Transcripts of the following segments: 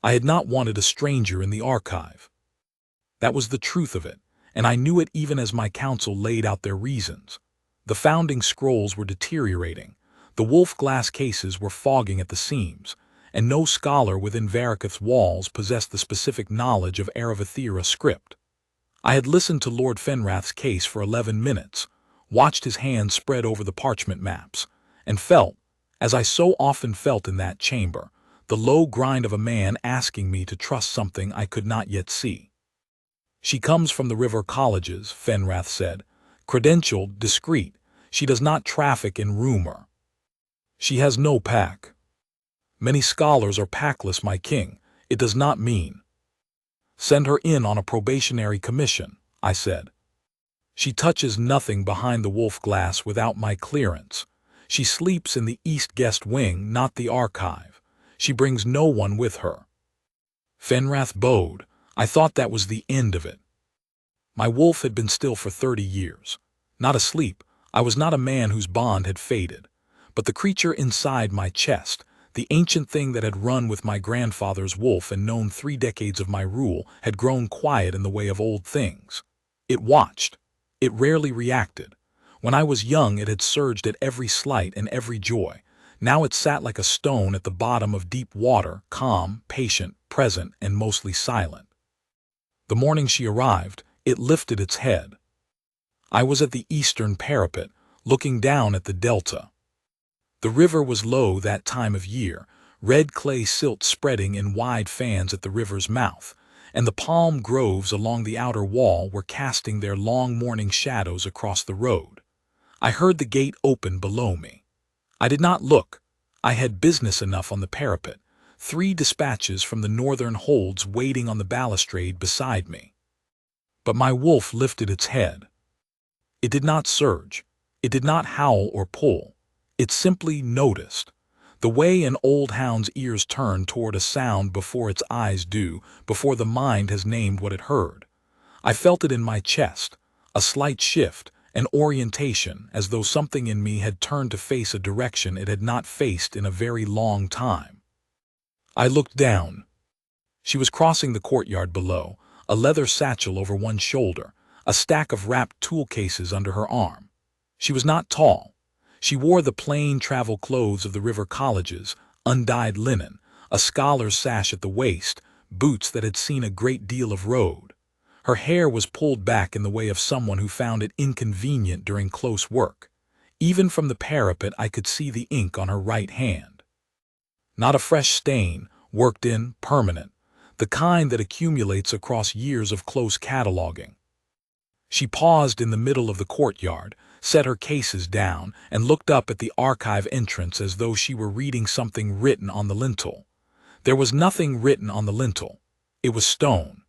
I had not wanted a stranger in the archive. That was the truth of it, and I knew it even as my counsel laid out their reasons. The founding scrolls were deteriorating, the wolf glass cases were fogging at the seams, and no scholar within Varikoth's walls possessed the specific knowledge of Aravatira script. I had listened to Lord Fenrath's case for 11 minutes, watched his hands spread over the parchment maps, and felt, as I so often felt in that chamber, the low grind of a man asking me to trust something I could not yet see. She comes from the river colleges, Fenrath said, credentialed, discreet. She does not traffic in rumor. She has no pack. Many scholars are packless, my king. It does not mean. Send her in on a probationary commission, I said. She touches nothing behind the wolf glass without my clearance. She sleeps in the east guest wing, not the archive. She brings no one with her. Fenrath bowed. I thought that was the end of it. My wolf had been still for 30 years. Not asleep. I was not a man whose bond had faded. But the creature inside my chest, the ancient thing that had run with my grandfather's wolf and known 3 decades of my rule, had grown quiet in the way of old things. It watched. It rarely reacted. When I was young, it had surged at every slight and every joy. Now it sat like a stone at the bottom of deep water, calm, patient, present, and mostly silent. The morning she arrived, it lifted its head. I was at the eastern parapet, looking down at the delta. The river was low that time of year, red clay silt spreading in wide fans at the river's mouth, and the palm groves along the outer wall were casting their long morning shadows across the road. I heard the gate open below me. I did not look. I had business enough on the parapet, 3 dispatches from the northern holds waiting on the balustrade beside me. But my wolf lifted its head. It did not surge. It did not howl or pull. It simply noticed. The way an old hound's ears turn toward a sound before its eyes do, before the mind has named what it heard. I felt it in my chest, a slight shift, an orientation, as though something in me had turned to face a direction it had not faced in a very long time. I looked down. She was crossing the courtyard below, a leather satchel over one shoulder, a stack of wrapped tool cases under her arm. She was not tall. She wore the plain travel clothes of the river colleges, undyed linen, a scholar's sash at the waist, boots that had seen a great deal of road. Her hair was pulled back in the way of someone who found it inconvenient during close work. Even from the parapet I could see the ink on her right hand. Not a fresh stain, worked in, permanent, the kind that accumulates across years of close cataloging. She paused in the middle of the courtyard, set her cases down, and looked up at the archive entrance as though she were reading something written on the lintel. There was nothing written on the lintel. It was stone.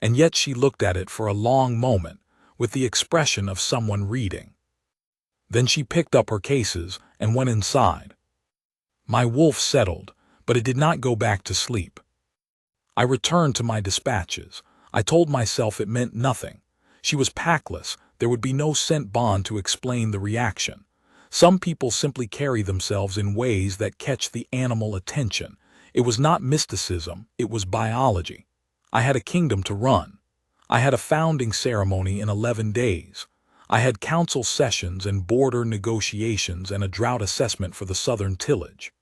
And yet she looked at it for a long moment, with the expression of someone reading. Then she picked up her cases and went inside. My wolf settled, but it did not go back to sleep. I returned to my dispatches. I told myself it meant nothing. She was packless. There would be no scent bond to explain the reaction. Some people simply carry themselves in ways that catch the animal attention. It was not mysticism, it was biology. I had a kingdom to run. I had a founding ceremony in 11 days. I had council sessions and border negotiations and a drought assessment for the southern tillage.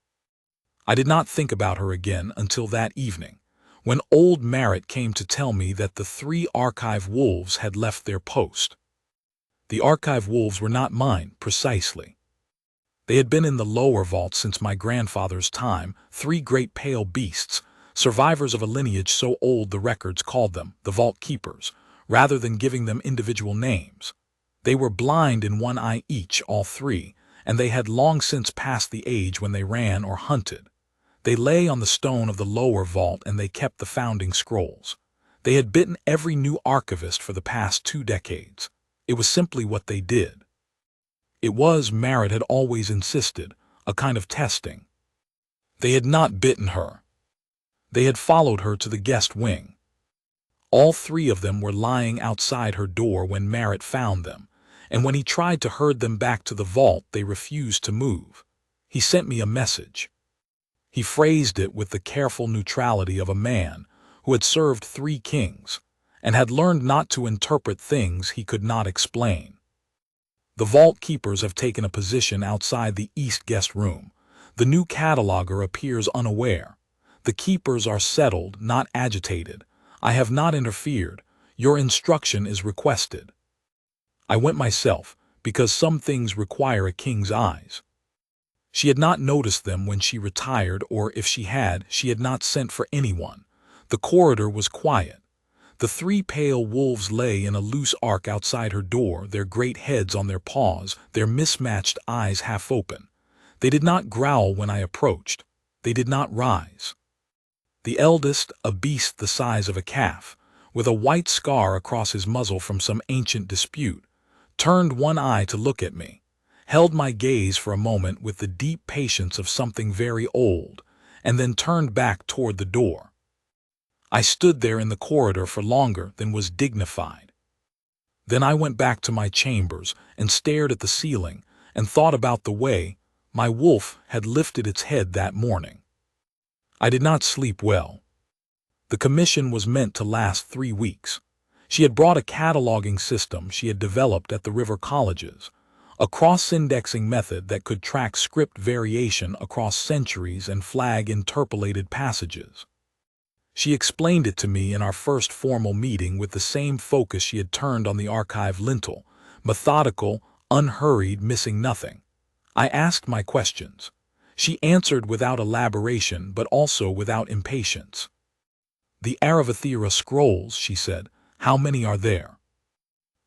I did not think about her again until that evening, when old Merritt came to tell me that the 3 archive wolves had left their post. The archive wolves were not mine, precisely. They had been in the lower vault since my grandfather's time, 3 great pale beasts, survivors of a lineage so old the records called them the Vault Keepers, rather than giving them individual names. They were blind in one eye each, all 3, and they had long since passed the age when they ran or hunted. They lay on the stone of the lower vault and they kept the founding scrolls. They had bitten every new archivist for the past 2 decades. It was simply what they did. It was, Merritt had always insisted, a kind of testing. They had not bitten her. They had followed her to the guest wing. All 3 of them were lying outside her door when Merritt found them, and when he tried to herd them back to the vault, they refused to move. He sent me a message. He phrased it with the careful neutrality of a man who had served 3 kings and had learned not to interpret things he could not explain. The vault keepers have taken a position outside the east guest room. The new cataloger appears unaware. The keepers are settled, not agitated. I have not interfered. Your instruction is requested. I went myself, because some things require a king's eyes. She had not noticed them when she retired, or if she had not sent for anyone. The corridor was quiet. The 3 pale wolves lay in a loose arc outside her door, their great heads on their paws, their mismatched eyes half open. They did not growl when I approached. They did not rise. The eldest, a beast the size of a calf, with a white scar across his muzzle from some ancient dispute, turned one eye to look at me, held my gaze for a moment with the deep patience of something very old, and then turned back toward the door. I stood there in the corridor for longer than was dignified. Then I went back to my chambers and stared at the ceiling and thought about the way my wolf had lifted its head that morning. I did not sleep well. The commission was meant to last 3 weeks. She had brought a cataloging system she had developed at the river colleges, a cross-indexing method that could track script variation across centuries and flag interpolated passages. She explained it to me in our first formal meeting with the same focus she had turned on the archive lintel, methodical, unhurried, missing nothing. I asked my questions. She answered without elaboration but also without impatience. "The Aravathira scrolls," she said. "How many are there?"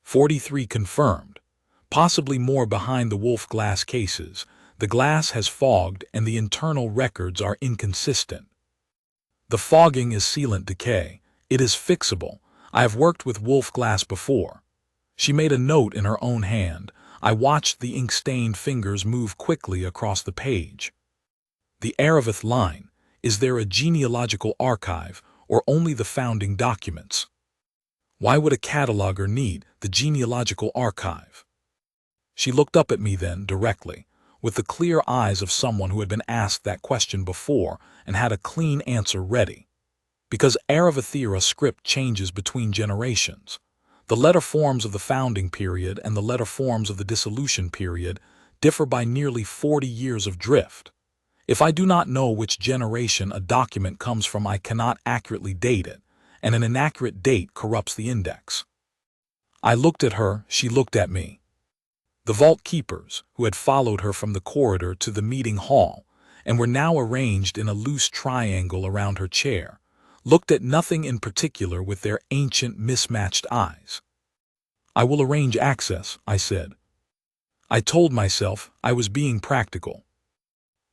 43 confirmed. Possibly more behind the wolf glass cases. The glass has fogged and the internal records are inconsistent. The fogging is sealant decay. It is fixable. I have worked with wolf glass before. She made a note in her own hand. I watched the ink-stained fingers move quickly across the page. The Aravath line. Is there a genealogical archive or only the founding documents? Why would a cataloger need the genealogical archive? She looked up at me then, directly, with the clear eyes of someone who had been asked that question before and had a clean answer ready. Because Aravathira script changes between generations. The letter forms of the founding period and the letter forms of the dissolution period differ by nearly 40 years of drift. If I do not know which generation a document comes from, I cannot accurately date it, and an inaccurate date corrupts the index. I looked at her, she looked at me. The vault keepers, who had followed her from the corridor to the meeting hall and were now arranged in a loose triangle around her chair, looked at nothing in particular with their ancient mismatched eyes. "I will arrange access," I said. I told myself I was being practical.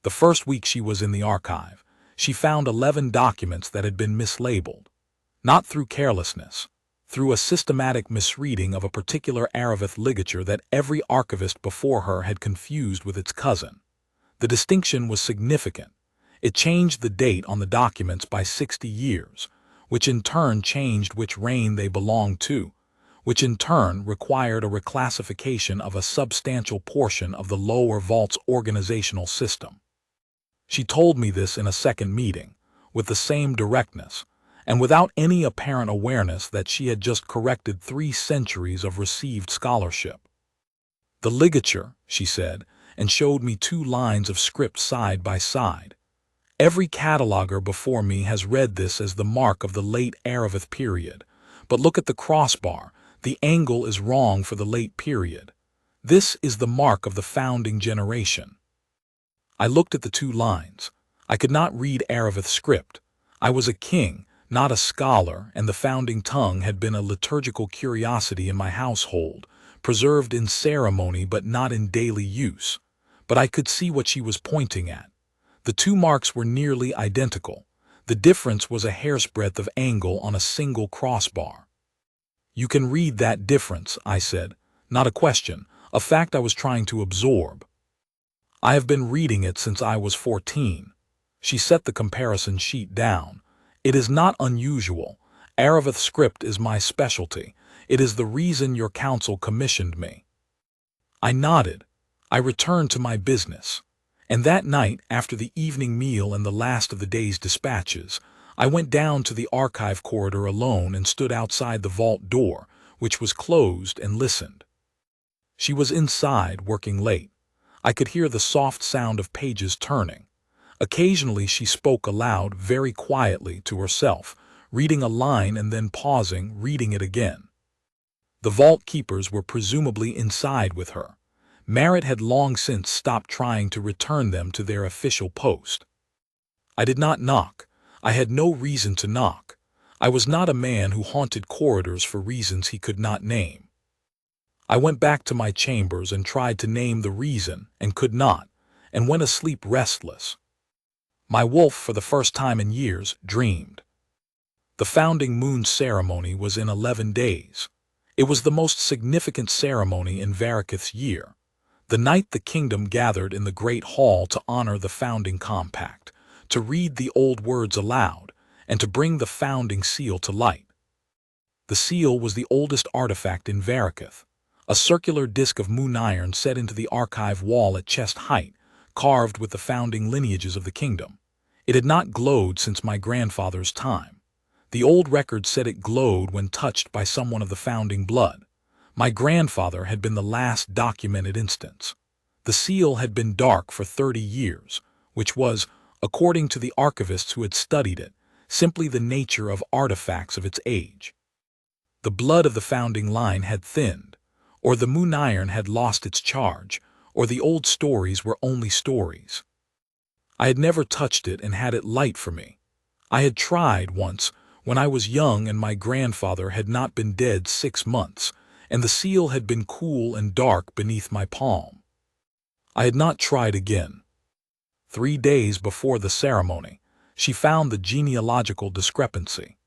The first week she was in the archive, she found 11 documents that had been mislabeled. Not through carelessness, through a systematic misreading of a particular Aravath ligature that every archivist before her had confused with its cousin. The distinction was significant. It changed the date on the documents by 60 years, which in turn changed which reign they belonged to, which in turn required a reclassification of a substantial portion of the lower vault's organizational system. She told me this in a second meeting, with the same directness, and without any apparent awareness that she had just corrected 3 centuries of received scholarship. "The ligature," she said, and showed me 2 lines of script side by side. "Every cataloger before me has read this as the mark of the late Aravath period, but look at the crossbar. The angle is wrong for the late period. This is the mark of the founding generation." I looked at the 2 lines. I could not read Aravath script. I was a king, not a scholar, and the founding tongue had been a liturgical curiosity in my household, preserved in ceremony but not in daily use. But I could see what she was pointing at. The 2 marks were nearly identical. The difference was a hairsbreadth of angle on a single crossbar. "You can read that difference," I said. Not a question, a fact I was trying to absorb. "I have been reading it since I was 14. She set the comparison sheet down. "It is not unusual. Aravath script is my specialty. It is the reason your council commissioned me." I nodded. I returned to my business. And that night, after the evening meal and the last of the day's dispatches, I went down to the archive corridor alone and stood outside the vault door, which was closed, and listened. She was inside, working late. I could hear the soft sound of pages turning. Occasionally she spoke aloud, very quietly, to herself, reading a line and then pausing, reading it again. The vault keepers were presumably inside with her. Merritt had long since stopped trying to return them to their official post. I did not knock. I had no reason to knock. I was not a man who haunted corridors for reasons he could not name. I went back to my chambers and tried to name the reason, and could not, and went asleep restless. My wolf, for the first time in years, dreamed. The founding moon ceremony was in 11 days. It was the most significant ceremony in Varakith's year. The night the kingdom gathered in the Great Hall to honor the founding compact, to read the old words aloud, and to bring the founding seal to light. The seal was the oldest artifact in Varakith, a circular disc of moon iron set into the archive wall at chest height, carved with the founding lineages of the kingdom. It had not glowed since my grandfather's time. The old record said it glowed when touched by someone of the founding blood. My grandfather had been the last documented instance. The seal had been dark for 30 years, which was, according to the archivists who had studied it, simply the nature of artifacts of its age. The blood of the founding line had thinned, or the moon iron had lost its charge, or the old stories were only stories. I had never touched it and had it light for me. I had tried once, when I was young and my grandfather had not been dead 6 months, and the seal had been cool and dark beneath my palm. I had not tried again. 3 days before the ceremony, she found the genealogical discrepancy.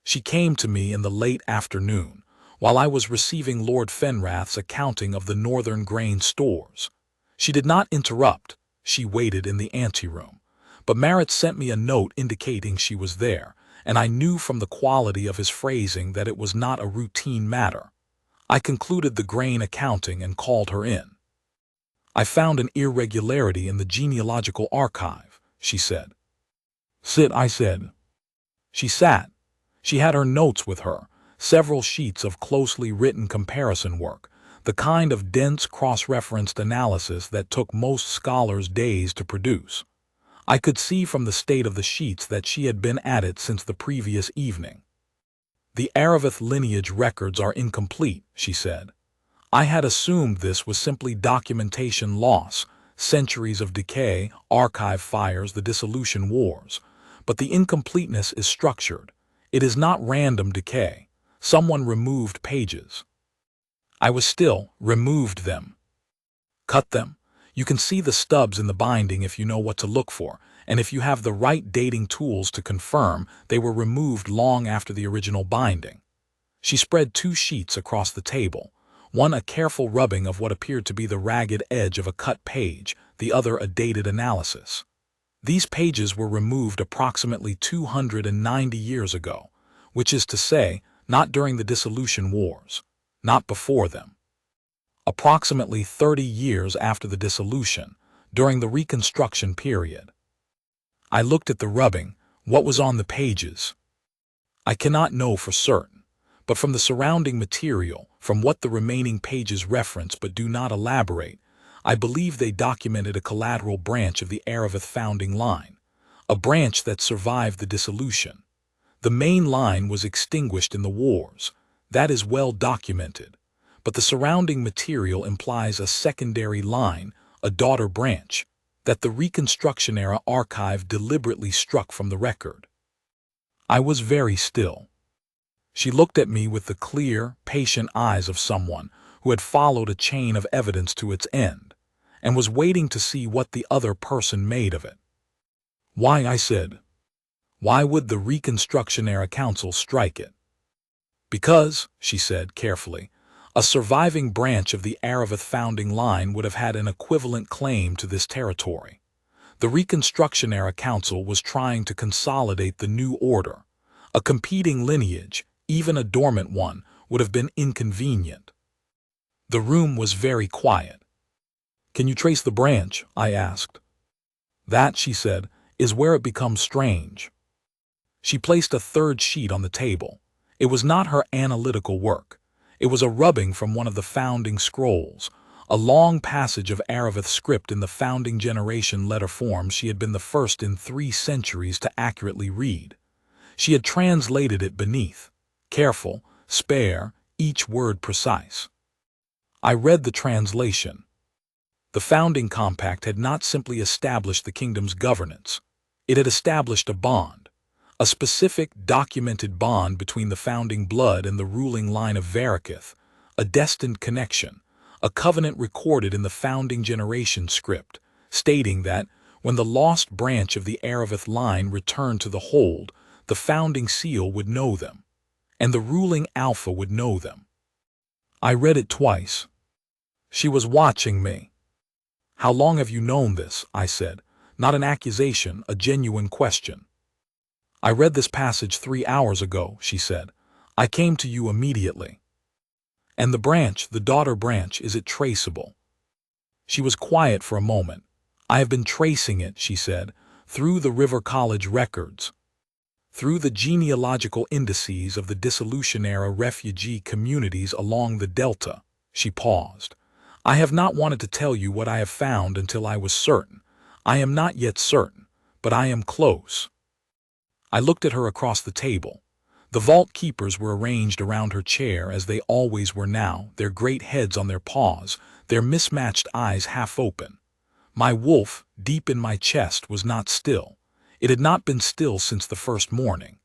She came to me in the late afternoon, while I was receiving Lord Fenrath's accounting of the northern grain stores. She did not interrupt. She waited in the anteroom. But Merritt sent me a note indicating she was there, and I knew from the quality of his phrasing that it was not a routine matter. I concluded the grain accounting and called her in. I found an irregularity in the genealogical archive, she said. Sit, I said. She sat. She had her notes with her, several sheets of closely written comparison work, the kind of dense cross-referenced analysis that took most scholars days to produce. I could see from the state of the sheets that she had been at it since the previous evening. The Aravith lineage records are incomplete, she said. I had assumed this was simply documentation loss, centuries of decay, archive fires, the dissolution wars. But the incompleteness is structured. It is not random decay. Someone removed pages. I was still, removed them. Cut them. You can see the stubs in the binding if you know what to look for, and if you have the right dating tools to confirm they were removed long after the original binding. She spread 2 sheets across the table, one a careful rubbing of what appeared to be the ragged edge of a cut page, the other a dated analysis. These pages were removed approximately 290 years ago, which is to say, not during the dissolution wars, not before them. Approximately 30 years after the dissolution, during the Reconstruction period. I looked at the rubbing, what was on the pages. I cannot know for certain, but from the surrounding material, from what the remaining pages reference but do not elaborate, I believe they documented a collateral branch of the Aravith founding line, a branch that survived the dissolution. The main line was extinguished in the wars. That is well documented, but the surrounding material implies a secondary line, a daughter branch, that the Reconstruction-era archive deliberately struck from the record. I was very still. She looked at me with the clear, patient eyes of someone who had followed a chain of evidence to its end, and was waiting to see what the other person made of it. Why, I said. Why would the Reconstruction-era Council strike it? Because, she said carefully, a surviving branch of the Aravith founding line would have had an equivalent claim to this territory. The Reconstruction-era Council was trying to consolidate the new order. A competing lineage, even a dormant one, would have been inconvenient. The room was very quiet. Can you trace the branch? I asked. That, she said, is where it becomes strange. She placed a third sheet on the table. It was not her analytical work. It was a rubbing from one of the founding scrolls, a long passage of Aravith script in the founding generation letter form she had been the first in 3 centuries to accurately read. She had translated it beneath, careful, spare, each word precise. I read the translation. The founding compact had not simply established the kingdom's governance. It had established a bond, a specific, documented bond between the founding blood and the ruling line of Varakith, a destined connection, a covenant recorded in the founding generation script, stating that when the lost branch of the Aravith line returned to the hold, the founding seal would know them, and the ruling Alpha would know them. I read it twice. She was watching me. How long have you known this? I said, not an accusation, a genuine question. I read this passage 3 hours ago, she said. I came to you immediately. And the branch, the daughter branch, is it traceable? She was quiet for a moment. I have been tracing it, she said, through the River College records, through the genealogical indices of the dissolution-era refugee communities along the Delta. She paused. I have not wanted to tell you what I have found until I was certain. I am not yet certain, but I am close. I looked at her across the table. The vault keepers were arranged around her chair as they always were now, their great heads on their paws, their mismatched eyes half open. My wolf, deep in my chest, was not still. It had not been still since the first morning.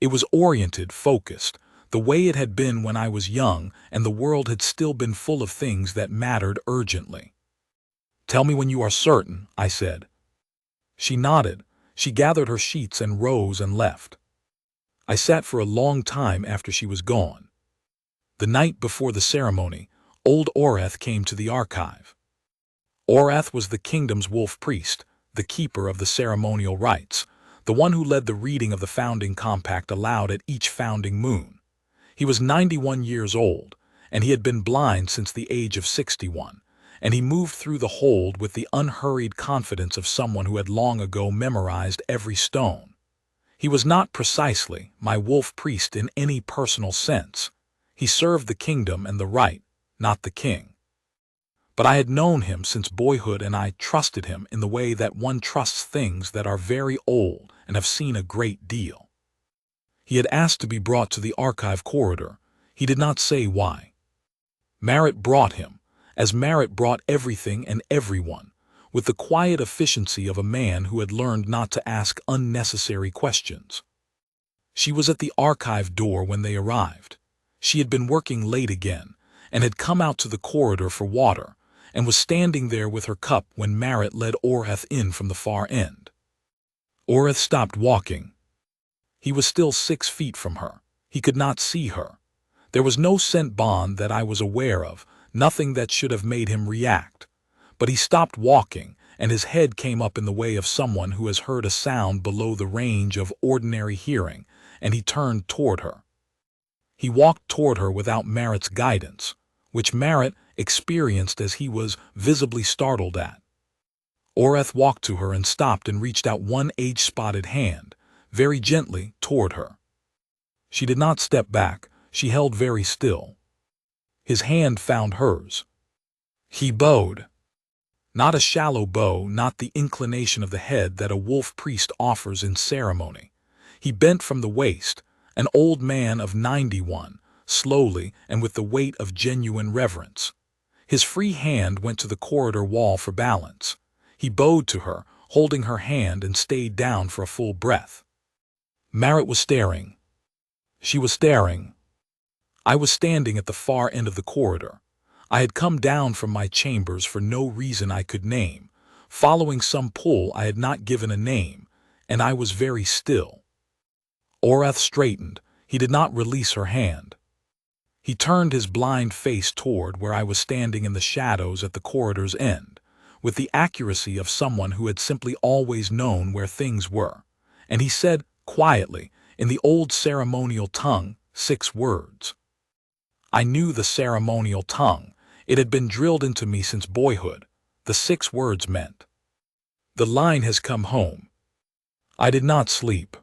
It was oriented, focused, the way it had been when I was young and the world had still been full of things that mattered urgently. Tell me when you are certain, I said. She nodded. She gathered her sheets and rose and left. I sat for a long time after she was gone. The night before the ceremony, old Orath came to the archive. Orath was the kingdom's wolf priest, the keeper of the ceremonial rites, the one who led the reading of the founding compact aloud at each founding moon. He was 91 years old, and he had been blind since the age of 61, and he moved through the hold with the unhurried confidence of someone who had long ago memorized every stone. He was not precisely my wolf priest in any personal sense. He served the kingdom and the right, not the king. But I had known him since boyhood, and I trusted him in the way that one trusts things that are very old and have seen a great deal. He had asked to be brought to the archive corridor. He did not say why. Marit brought him, as Marit brought everything and everyone, with the quiet efficiency of a man who had learned not to ask unnecessary questions. She was at the archive door when they arrived. She had been working late again, and had come out to the corridor for water, and was standing there with her cup when Marit led Orath in from the far end. Orath stopped walking. He was still 6 feet from her. He could not see her. There was no scent bond that I was aware of, nothing that should have made him react. But he stopped walking, and his head came up in the way of someone who has heard a sound below the range of ordinary hearing, and he turned toward her. He walked toward her without Marit's guidance, which Marit experienced as he was visibly startled at. Orath walked to her and stopped and reached out one age-spotted hand, very gently, toward her. She did not step back. She held very still. His hand found hers. He bowed. Not a shallow bow, not the inclination of the head that a wolf priest offers in ceremony. He bent from the waist, an old man of 91, slowly and with the weight of genuine reverence. His free hand went to the corridor wall for balance. He bowed to her, holding her hand, and stayed down for a full breath. Marit was staring. She was staring. I was standing at the far end of the corridor. I had come down from my chambers for no reason I could name, following some pull I had not given a name, and I was very still. Orath straightened. He did not release her hand. He turned his blind face toward where I was standing in the shadows at the corridor's end, with the accuracy of someone who had simply always known where things were, and he said, quietly, in the old ceremonial tongue, 6 words. I knew the ceremonial tongue. It had been drilled into me since boyhood. The 6 words meant. The line has come home. I did not sleep.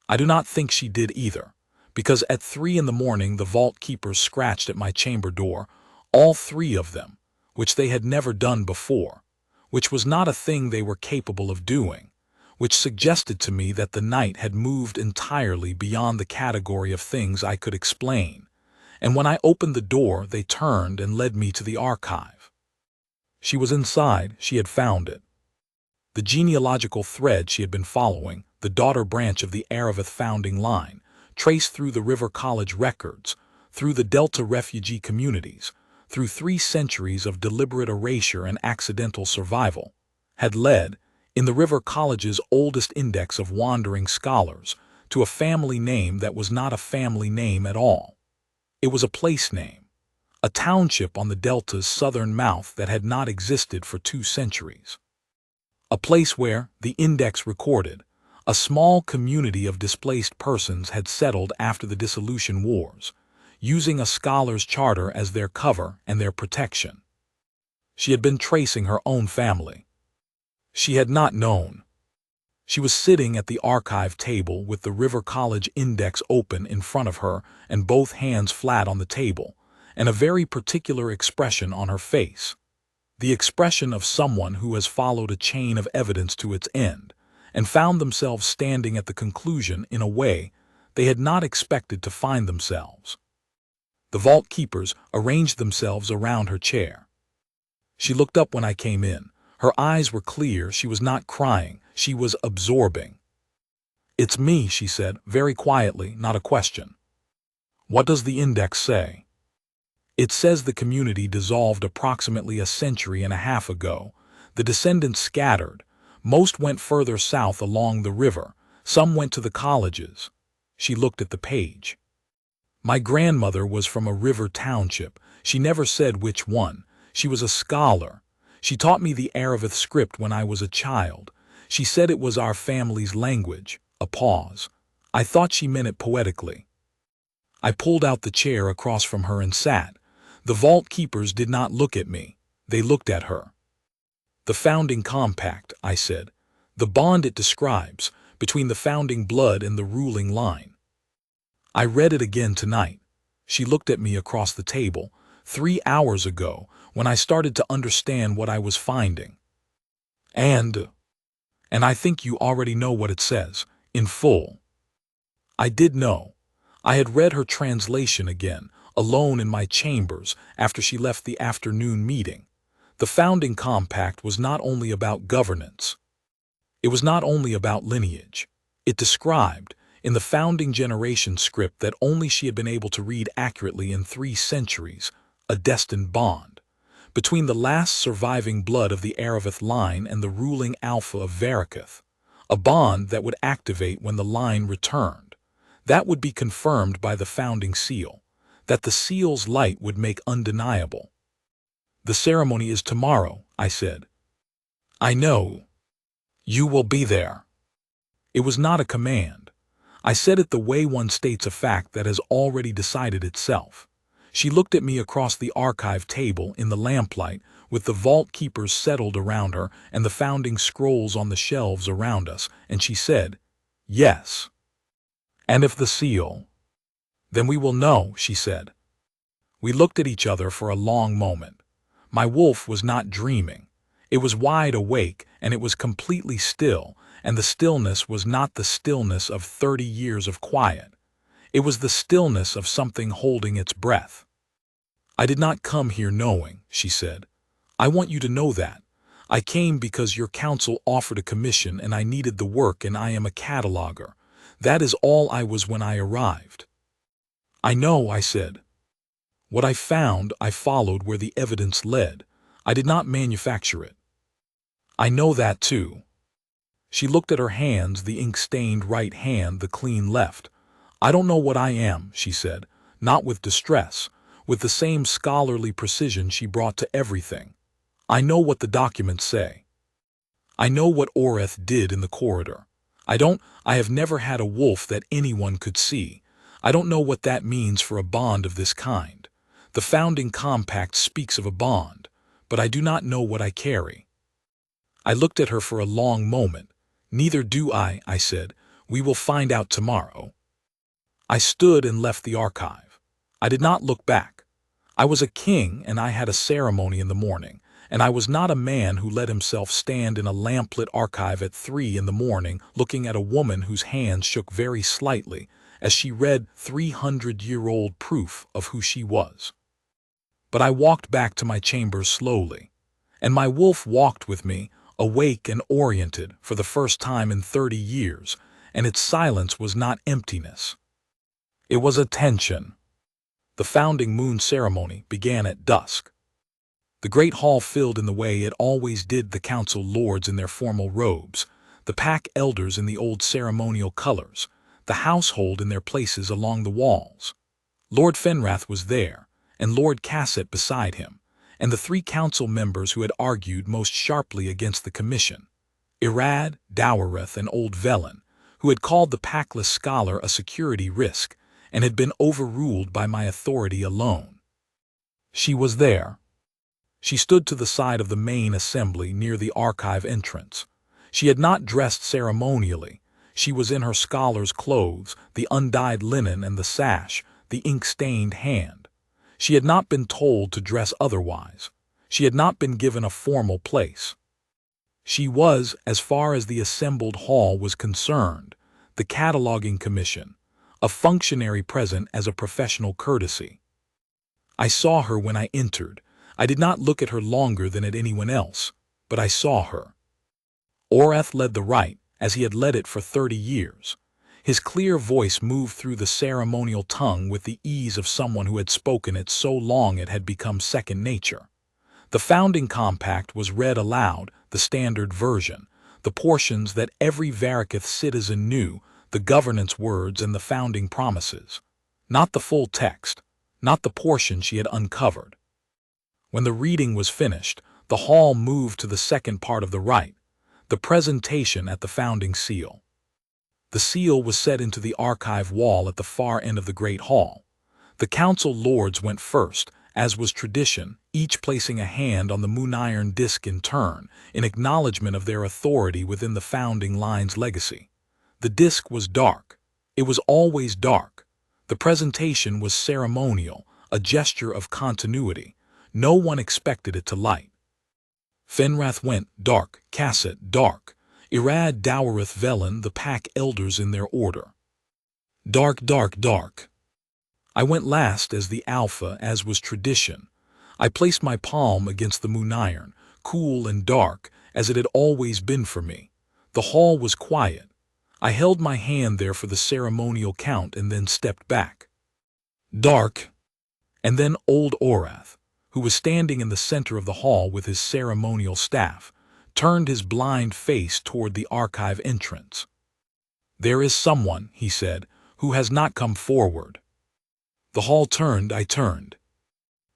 I do not think she did either, because at 3 in the morning the vault keepers scratched at my chamber door, all 3 of them, which they had never done before, which was not a thing they were capable of doing, which suggested to me that the night had moved entirely beyond the category of things I could explain, and when I opened the door they turned and led me to the archive. She was inside, she had found it. The genealogical thread she had been following, the daughter branch of the Aravith founding line, traced through the River College records, through the Delta refugee communities, through 3 centuries of deliberate erasure and accidental survival, had led, in the River College's oldest index of wandering scholars, to a family name that was not a family name at all. It was a place name, a township on the Delta's southern mouth that had not existed for 2 centuries. A place where, the index recorded, a small community of displaced persons had settled after the Dissolution Wars, using a scholar's charter as their cover and their protection. She had been tracing her own family. She had not known. She was sitting at the archive table with the River College index open in front of her and both hands flat on the table, and a very particular expression on her face. The expression of someone who has followed a chain of evidence to its end, and found themselves standing at the conclusion in a way they had not expected to find themselves. The vault keepers arranged themselves around her chair. She looked up when I came in. Her eyes were clear, she was not crying, she was absorbing. "It's me," she said, very quietly, not a question. "What does the index say?" "It says the community dissolved approximately a century and a half ago. The descendants scattered. Most went further south along the river. Some went to the colleges." She looked at the page. "My grandmother was from a river township. She never said which one. She was a scholar. She taught me the Aravith script when I was a child. She said it was our family's language." A pause. I thought she meant it poetically. I pulled out the chair across from her and sat. The vault keepers did not look at me. They looked at her. "The founding compact," I said. "The bond it describes, between the founding blood and the ruling line." I read it again tonight. She looked at me across the table. 3 hours ago, when I started to understand what I was finding. And I think you already know what it says, in full." I did know. I had read her translation again, alone in my chambers after she left the afternoon meeting. The founding compact was not only about governance. It was not only about lineage. It described, in the founding generation script that only she had been able to read accurately in 3 centuries, a destined bond between the last surviving blood of the Aravith line and the ruling Alpha of Varaketh, a bond that would activate when the line returned, that would be confirmed by the founding seal, that the seal's light would make undeniable. "The ceremony is tomorrow," I said. "I know. You will be there." It was not a command. I said it the way one states a fact that has already decided itself. She looked at me across the archive table in the lamplight, with the vault keepers settled around her and the founding scrolls on the shelves around us, and she said, "Yes." "And if the seal?" "Then we will know," she said. We looked at each other for a long moment. My wolf was not dreaming. It was wide awake, and it was completely still, and the stillness was not the stillness of 30 years of quiet. It was the stillness of something holding its breath. "I did not come here knowing," she said. "I want you to know that. I came because your council offered a commission and I needed the work, and I am a cataloger. That is all I was when I arrived." "I know," I said. "What I found, I followed where the evidence led. I did not manufacture it." "I know that too." She looked at her hands, the ink-stained right hand, the clean left. "I don't know what I am," she said, not with distress, with the same scholarly precision she brought to everything. "I know what the documents say. I know what Oreth did in the corridor. I have never had a wolf that anyone could see. I don't know what that means for a bond of this kind. The founding compact speaks of a bond, but I do not know what I carry." I looked at her for a long moment. "Neither do I said. "We will find out tomorrow." I stood and left the archive. I did not look back. I was a king, and I had a ceremony in the morning, and I was not a man who let himself stand in a lamplit archive at 3 in the morning looking at a woman whose hands shook very slightly as she read 300-year-old proof of who she was. But I walked back to my chambers slowly, and my wolf walked with me, awake and oriented for the first time in 30 years, and its silence was not emptiness. It was attention. The founding moon ceremony began at dusk. The great hall filled in the way it always did, the council lords in their formal robes, the pack elders in the old ceremonial colors, the household in their places along the walls. Lord Fenrath was there, and Lord Cassett beside him, and the 3 council members who had argued most sharply against the commission, Irad, Dowereth, and old Velen, who had called the packless scholar a security risk and had been overruled by my authority alone. She was there. She stood to the side of the main assembly near the archive entrance. She had not dressed ceremonially. She was in her scholar's clothes, the undyed linen and the sash, the ink-stained hand. She had not been told to dress otherwise. She had not been given a formal place. She was, as far as the assembled hall was concerned, the cataloging commission, a functionary present as a professional courtesy. I saw her when I entered. I did not look at her longer than at anyone else, but I saw her. Orath led the rite, as he had led it for 30 years. His clear voice moved through the ceremonial tongue with the ease of someone who had spoken it so long it had become second nature. The founding compact was read aloud, the standard version, the portions that every Varriceth citizen knew, the governance words and the founding promises. Not the full text, not the portion she had uncovered. When the reading was finished, the hall moved to the second part of the rite, the presentation at the founding seal. The seal was set into the archive wall at the far end of the great hall. The council lords went first, as was tradition, each placing a hand on the moon-iron disc in turn, in acknowledgement of their authority within the founding line's legacy. The disc was dark. It was always dark. The presentation was ceremonial, a gesture of continuity. No one expected it to light. Fenrath went, dark, Cassett, dark. Irad, Dowereth, Velen, the pack elders in their order. Dark, dark, dark. I went last as the alpha, as was tradition. I placed my palm against the moon-iron, cool and dark, as it had always been for me. The hall was quiet. I held my hand there for the ceremonial count and then stepped back. Dark. And then old Orath, who was standing in the center of the hall with his ceremonial staff, turned his blind face toward the archive entrance. "There is someone," he said, "who has not come forward." The hall turned. I turned.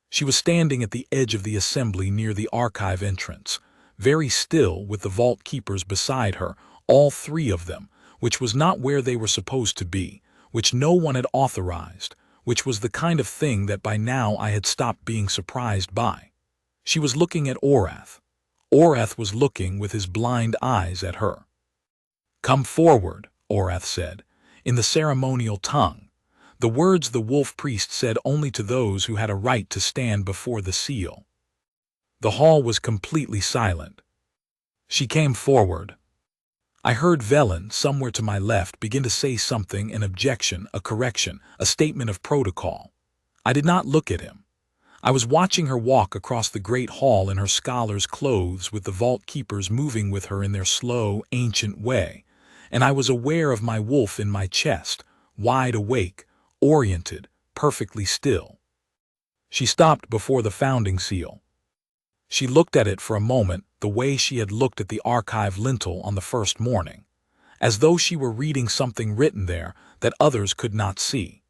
She was standing at the edge of the assembly near the archive entrance, very still, with the vault keepers beside her, all 3 of them, which was not where they were supposed to be, which no one had authorized, which was the kind of thing that by now I had stopped being surprised by. She was looking at Orath. Orath was looking with his blind eyes at her. "Come forward," Orath said, in the ceremonial tongue, the words the wolf priest said only to those who had a right to stand before the seal. The hall was completely silent. She came forward. I heard Velen, somewhere to my left, begin to say something, an objection, a correction, a statement of protocol. I did not look at him. I was watching her walk across the great hall in her scholar's clothes, with the vault keepers moving with her in their slow, ancient way, and I was aware of my wolf in my chest, wide awake, oriented, perfectly still. She stopped before the founding seal. She looked at it for a moment the way she had looked at the archive lintel on the first morning, as though she were reading something written there that others could not see.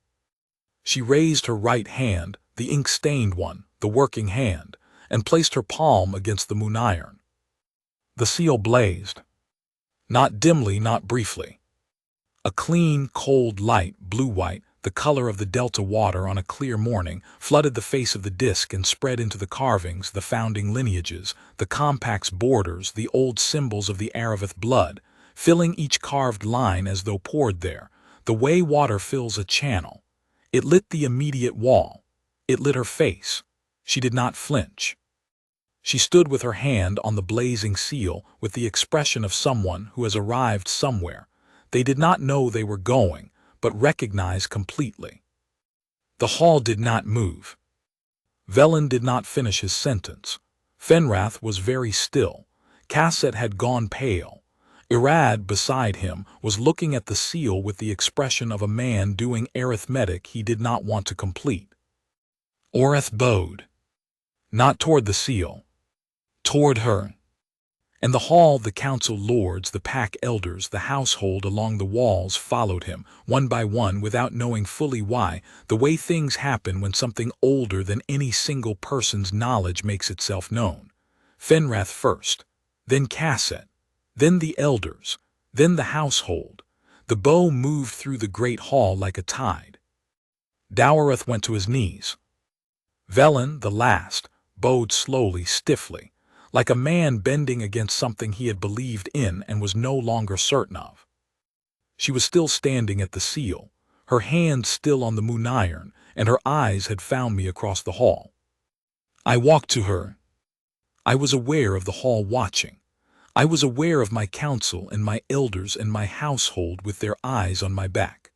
She raised her right hand, the ink-stained one, the working hand, and placed her palm against the moon-iron. The seal blazed. Not dimly, not briefly. A clean, cold light, blue-white, the color of the delta water on a clear morning, flooded the face of the disk and spread into the carvings, the founding lineages, the compact's borders, the old symbols of the Aravith blood, filling each carved line as though poured there, the way water fills a channel. It lit the immediate wall. It lit her face. She did not flinch. She stood with her hand on the blazing seal with the expression of someone who has arrived somewhere. They did not know they were going, but recognized completely. The hall did not move. Velen did not finish his sentence. Fenrath was very still. Kasset had gone pale. Irad, beside him, was looking at the seal with the expression of a man doing arithmetic he did not want to complete. Oreth bowed. Not toward the seal. Toward her. And the hall, the council lords, the pack elders, the household along the walls followed him, one by one, without knowing fully why, the way things happen when something older than any single person's knowledge makes itself known. Fenrath first, then Kasset, then the elders, then the household. The bow moved through the great hall like a tide. Dowarath went to his knees. Velen, the last, bowed slowly, stiffly, like a man bending against something he had believed in and was no longer certain of. She was still standing at the seal, her hand still on the moon iron, and her eyes had found me across the hall. I walked to her. I was aware of the hall watching. I was aware of my council and my elders and my household with their eyes on my back.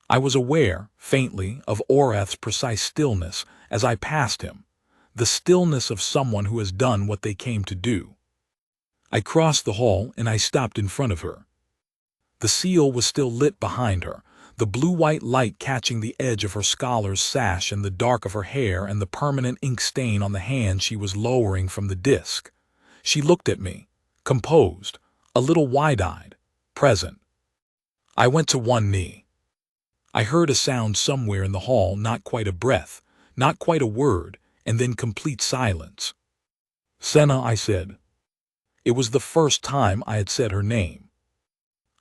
I was aware, faintly, of Oreth's precise stillness as I passed him, the stillness of someone who has done what they came to do. I crossed the hall and I stopped in front of her. The seal was still lit behind her, the blue-white light catching the edge of her scholar's sash and the dark of her hair and the permanent ink stain on the hand she was lowering from the disk. She looked at me, composed, a little wide-eyed, present. I went to one knee. I heard a sound somewhere in the hall, not quite a breath, not quite a word, and then complete silence. Senna, I said. It was the first time I had said her name.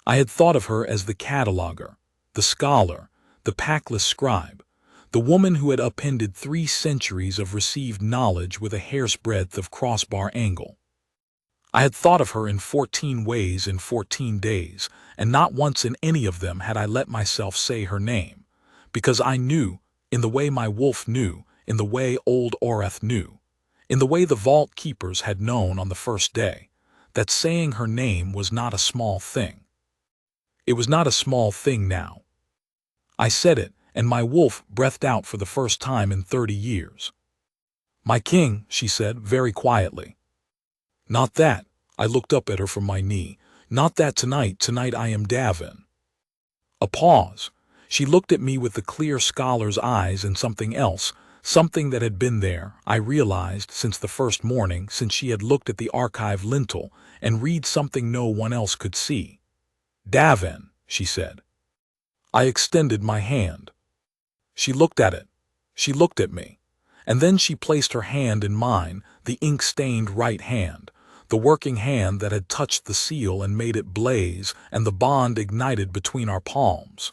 I had thought of her as the cataloger, the scholar, the packless scribe, the woman who had upended 3 centuries of received knowledge with a hair's breadth of crossbar angle. I had thought of her in 14 ways in 14 days, and not once in any of them had I let myself say her name, because I knew, in the way my wolf knew, in the way old Oreth knew, in the way the vault keepers had known on the first day, that saying her name was not a small thing. It was not a small thing now. I said it, and my wolf breathed out for the first time in 30 years. My king, she said very quietly. Not that, I looked up at her from my knee, not that tonight I am Davin. A pause. She looked at me with the clear scholar's eyes and something else, something that had been there, I realized, since the first morning, since she had looked at the archive lintel, and read something no one else could see. Davin, she said. I extended my hand. She looked at it. She looked at me. And then she placed her hand in mine, the ink-stained right hand, the working hand that had touched the seal and made it blaze, and the bond ignited between our palms.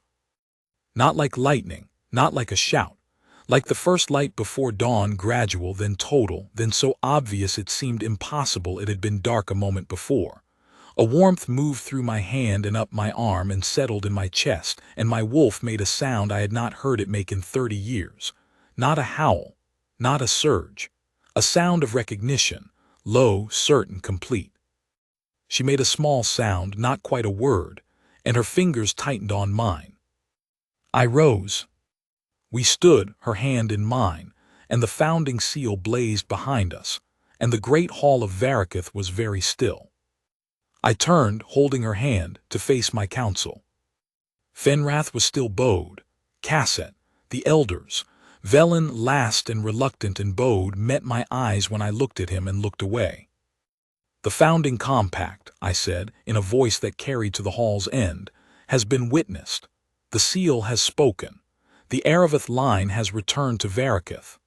Not like lightning, not like a shout. Like the first light before dawn, gradual, then total, then so obvious it seemed impossible it had been dark a moment before. A warmth moved through my hand and up my arm and settled in my chest, and my wolf made a sound I had not heard it make in 30 years. Not a howl, not a surge. A sound of recognition, low, certain, complete. She made a small sound, not quite a word, and her fingers tightened on mine. I rose. We stood, her hand in mine, and the founding seal blazed behind us, and the great hall of Varaketh was very still. I turned, holding her hand, to face my council. Fenrath was still bowed. Kasset, the elders, Velen, last and reluctant and bowed, met my eyes when I looked at him and looked away. The founding compact, I said, in a voice that carried to the hall's end, has been witnessed. The seal has spoken. The Aravith line has returned to Varaketh.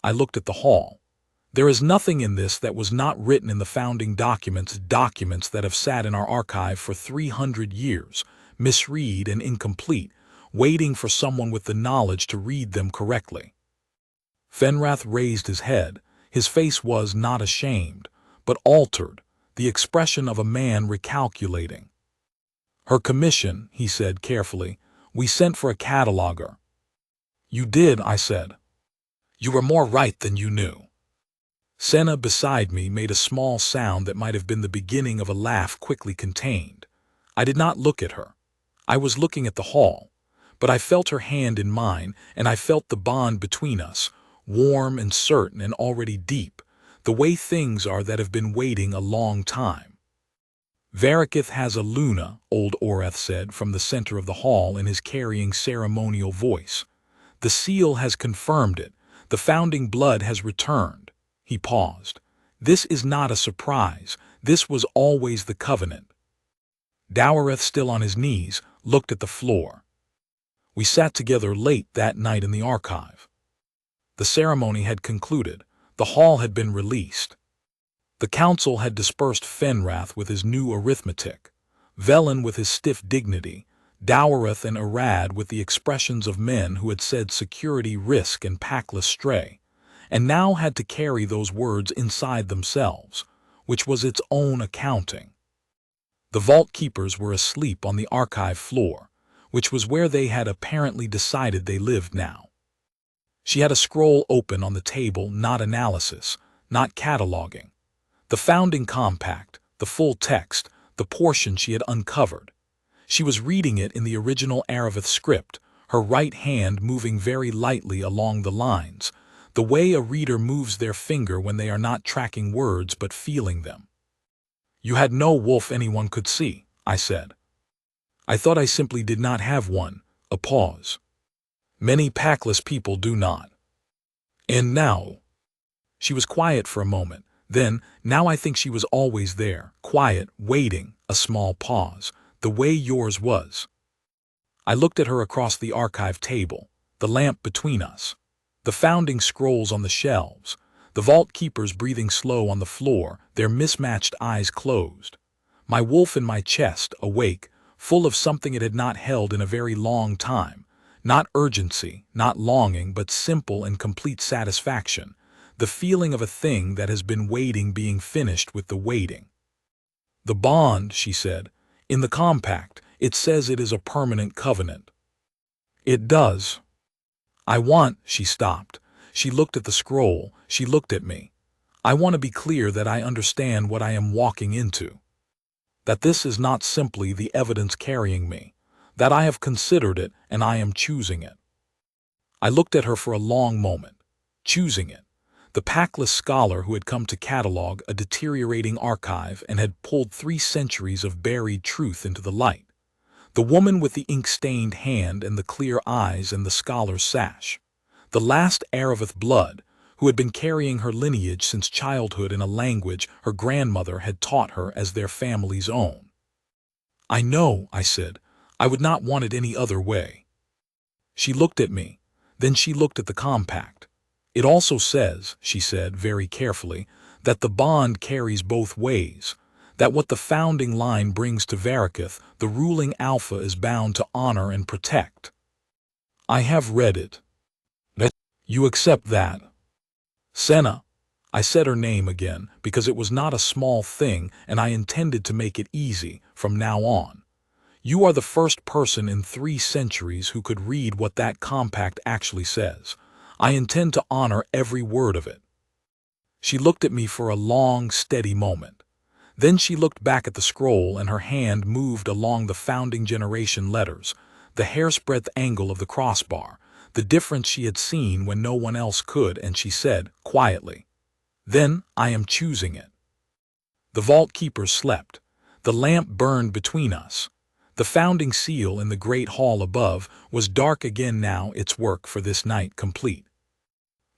I looked at the hall. There is nothing in this that was not written in the founding documents that have sat in our archive for 300 years, misread and incomplete, waiting for someone with the knowledge to read them correctly. Fenrath raised his head. His face was not ashamed, but altered, the expression of a man recalculating. "Her commission," he said carefully. "We sent for a cataloger." "You did," I said. "You were more right than you knew." Senna beside me made a small sound that might have been the beginning of a laugh quickly contained. I did not look at her. I was looking at the hall, but I felt her hand in mine, and I felt the bond between us, warm and certain and already deep, the way things are that have been waiting a long time. "Varakith has a Luna," old Orath said from the center of the hall in his carrying ceremonial voice. "The seal has confirmed it. The founding blood has returned." He paused. "This is not a surprise. This was always the covenant." Dowareth, still on his knees, looked at the floor. We sat together late that night in the archive. The ceremony had concluded. The hall had been released. The council had dispersed Fenrath with his new arithmetic, Velen with his stiff dignity, Dowareth and Arad with the expressions of men who had said security risk and packless stray, and now had to carry those words inside themselves, which was its own accounting. The vault keepers were asleep on the archive floor, which was where they had apparently decided they lived now. She had a scroll open on the table, not analysis, not cataloging. The founding compact, the full text, the portion she had uncovered. She was reading it in the original Aravith script, her right hand moving very lightly along the lines, the way a reader moves their finger when they are not tracking words but feeling them. "You had no wolf anyone could see," I said. "I thought I simply did not have one." A pause. "Many packless people do not." "And now?" She was quiet for a moment. Then, "Now I think she was always there, quiet, waiting," a small pause, "the way yours was." I looked at her across the archive table, the lamp between us, the founding scrolls on the shelves, the vault keepers breathing slow on the floor, their mismatched eyes closed. My wolf in my chest, awake, full of something it had not held in a very long time. Not urgency, not longing, but simple and complete satisfaction, the feeling of a thing that has been waiting being finished with the waiting. "The bond," she said, "in the compact, it says it is a permanent covenant." "It does." She stopped. She looked at the scroll, she looked at me. "I want to be clear that I understand what I am walking into. That this is not simply the evidence carrying me. That I have considered it and I am choosing it." I looked at her for a long moment. Choosing it. The packless scholar who had come to catalog a deteriorating archive and had pulled 3 centuries of buried truth into the light. The woman with the ink-stained hand and the clear eyes and the scholar's sash. The last Aravith blood, who had been carrying her lineage since childhood in a language her grandmother had taught her as their family's own. "I know," I said. "I would not want it any other way." She looked at me. Then she looked at the compact. "It also says," she said very carefully, "that the bond carries both ways, that what the founding line brings to Varakith, the ruling Alpha is bound to honor and protect." "I have read it." "You accept that?" "Senna." I said her name again, because it was not a small thing and I intended to make it easy from now on. "You are the first person in 3 centuries who could read what that compact actually says. I intend to honor every word of it." She looked at me for a long, steady moment. Then she looked back at the scroll and her hand moved along the founding generation letters, the hair's-breadth angle of the crossbar, the difference she had seen when no one else could, and she said, quietly, "Then I am choosing it." The vault keepers slept. The lamp burned between us. The founding seal in the great hall above was dark again now, its work for this night complete.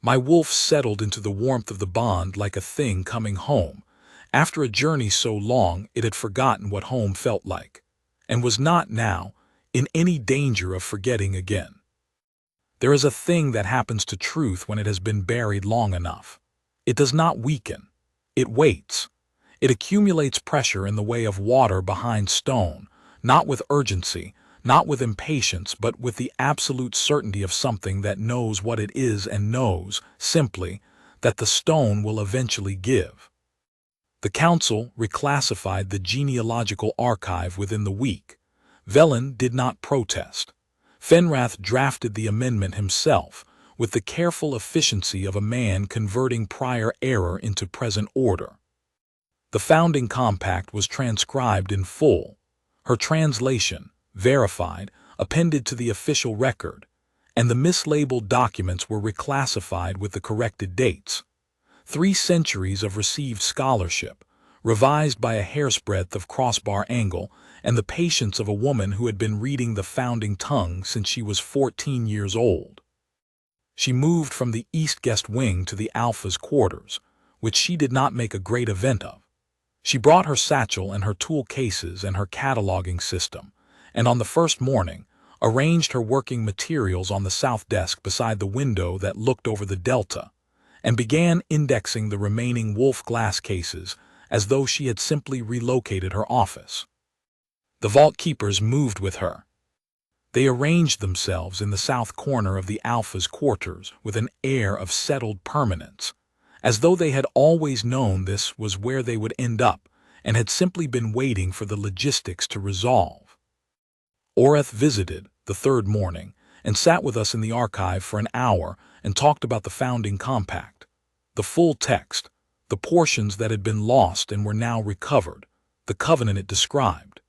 My wolf settled into the warmth of the bond like a thing coming home. After a journey so long it had forgotten what home felt like, and was not now in any danger of forgetting again. There is a thing that happens to truth when it has been buried long enough. It does not weaken. It waits. It accumulates pressure in the way of water behind stone, not with urgency, not with impatience but with the absolute certainty of something that knows what it is and knows, simply, that the stone will eventually give. The council reclassified the genealogical archive within the week. Velen did not protest. Fenrath drafted the amendment himself, with the careful efficiency of a man converting prior error into present order. The founding compact was transcribed in full, her translation, verified, appended to the official record, and the mislabeled documents were reclassified with the corrected dates. 3 centuries of received scholarship, revised by a hairsbreadth of crossbar angle, and the patience of a woman who had been reading the founding tongue since she was 14 years old. She moved from the East Guest Wing to the Alpha's quarters, which she did not make a great event of. She brought her satchel and her tool cases and her cataloging system, and on the first morning, arranged her working materials on the south desk beside the window that looked over the delta, and began indexing the remaining Wolf glass cases as though she had simply relocated her office. The vault keepers moved with her. They arranged themselves in the south corner of the Alpha's quarters with an air of settled permanence, as though they had always known this was where they would end up and had simply been waiting for the logistics to resolve. Oreth visited the third morning and sat with us in the archive for an hour and talked about the founding compact, the full text, the portions that had been lost and were now recovered, the covenant it described.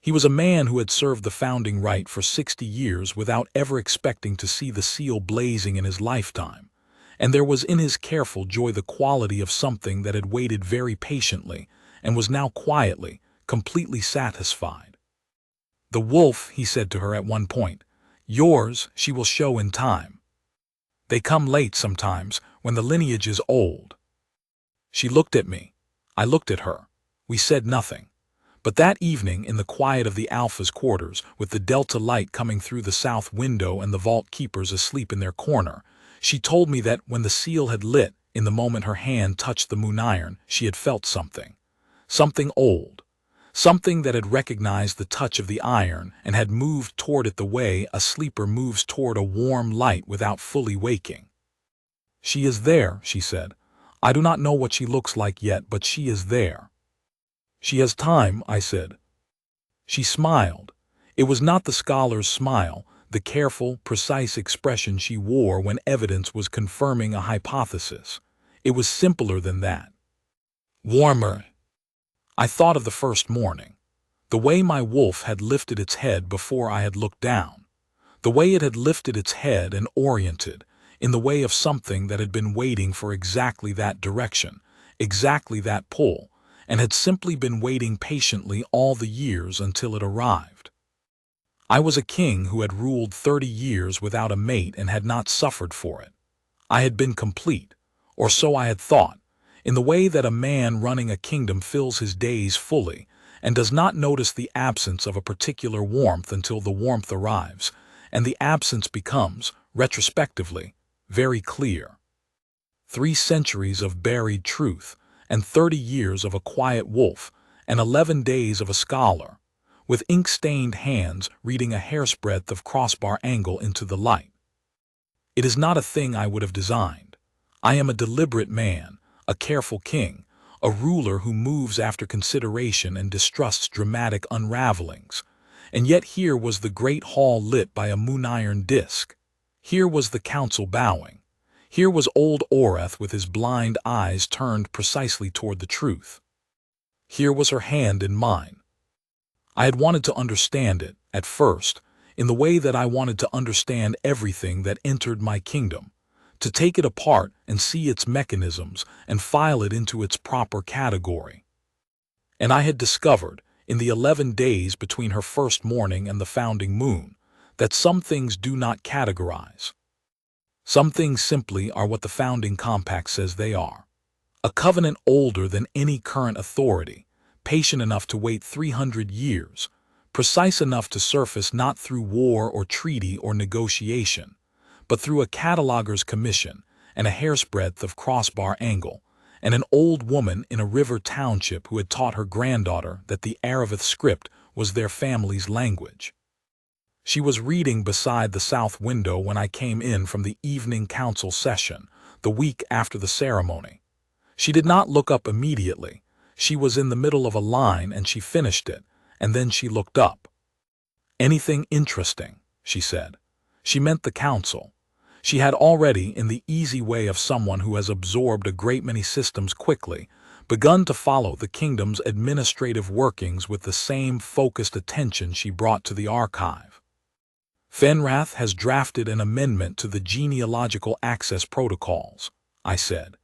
He was a man who had served the founding rite for 60 years without ever expecting to see the seal blazing in his lifetime, and there was in his careful joy the quality of something that had waited very patiently and was now quietly, completely satisfied. "The wolf," he said to her at one point, "yours she will show in time. They come late sometimes, when the lineage is old." She looked at me. I looked at her. We said nothing. But that evening, in the quiet of the Alpha's quarters, with the delta light coming through the south window and the vault keepers asleep in their corner, she told me that when the seal had lit, in the moment her hand touched the moon iron, she had felt something. Something old. Something that had recognized the touch of the iron and had moved toward it the way a sleeper moves toward a warm light without fully waking. "She is there," she said. "I do not know what she looks like yet, but she is there." "She has time," I said. She smiled. It was not the scholar's smile, the careful, precise expression she wore when evidence was confirming a hypothesis. It was simpler than that. Warmer. I thought of the first morning. The way my wolf had lifted its head before I had looked down. The way it had lifted its head and oriented, in the way of something that had been waiting for exactly that direction, exactly that pull, and had simply been waiting patiently all the years until it arrived. I was a king who had ruled 30 years without a mate and had not suffered for it. I had been complete, or so I had thought, in the way that a man running a kingdom fills his days fully and does not notice the absence of a particular warmth until the warmth arrives, and the absence becomes, retrospectively, very clear. 3 centuries of buried truth, and 30 years of a quiet wolf, and 11 days of a scholar, with ink-stained hands reading a hairsbreadth of crossbar angle into the light. It is not a thing I would have designed. I am a deliberate man, a careful king, a ruler who moves after consideration and distrusts dramatic unravelings. And yet here was the great hall lit by a moon-iron disk. Here was the council bowing. Here was old Oreth with his blind eyes turned precisely toward the truth. Here was her hand in mine. I had wanted to understand it, at first, in the way that I wanted to understand everything that entered my kingdom, to take it apart and see its mechanisms and file it into its proper category. And I had discovered, in the 11 days between her first morning and the founding moon, that some things do not categorize. Some things simply are what the founding compact says they are. A covenant older than any current authority, patient enough to wait 300 years, precise enough to surface not through war or treaty or negotiation, but through a cataloger's commission and a hairsbreadth of crossbar angle, and an old woman in a river township who had taught her granddaughter that the Aravith script was their family's language. She was reading beside the south window when I came in from the evening council session, the week after the ceremony. She did not look up immediately. She was in the middle of a line and she finished it, and then she looked up. "Anything interesting?" she said. She meant the council. She had already, in the easy way of someone who has absorbed a great many systems quickly, begun to follow the kingdom's administrative workings with the same focused attention she brought to the archive. "Fenrath has drafted an amendment to the genealogical access protocols," I said,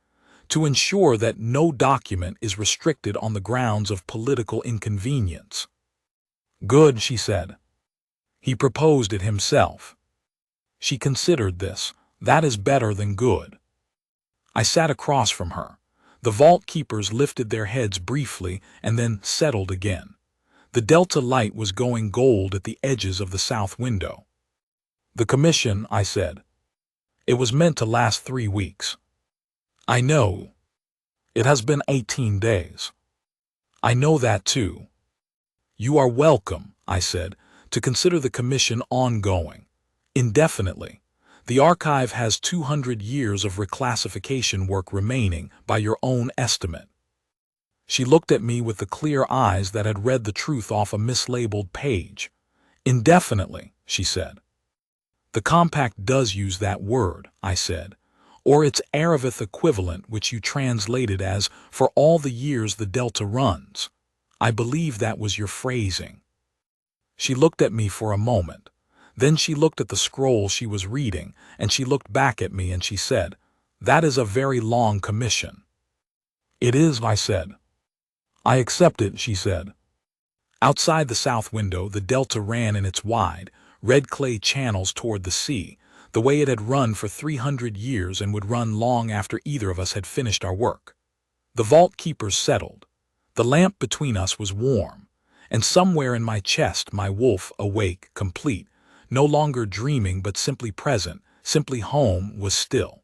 "to ensure that no document is restricted on the grounds of political inconvenience." "Good," she said. "He proposed it himself." She considered this. "That is better than good." I sat across from her. The vault keepers lifted their heads briefly and then settled again. The delta light was going gold at the edges of the south window. "The commission," I said. "It was meant to last 3 weeks." "I know. It has been 18 days. "I know that too." "You are welcome," I said, "to consider the commission ongoing, indefinitely. The archive has 200 years of reclassification work remaining, by your own estimate." She looked at me with the clear eyes that had read the truth off a mislabeled page. "Indefinitely," she said. "The compact does use that word," I said, "or its Aravith equivalent, which you translated as, for all the years the delta runs. I believe that was your phrasing." She looked at me for a moment. Then she looked at the scroll she was reading, and she looked back at me and she said, "That is a very long commission." "It is," I said. "I accept it," she said. Outside the south window, the delta ran in its wide, red clay channels toward the sea, the way it had run for 300 years and would run long after either of us had finished our work. The vault keepers settled. The lamp between us was warm, and somewhere in my chest my wolf, awake, complete, no longer dreaming but simply present, simply home, was still.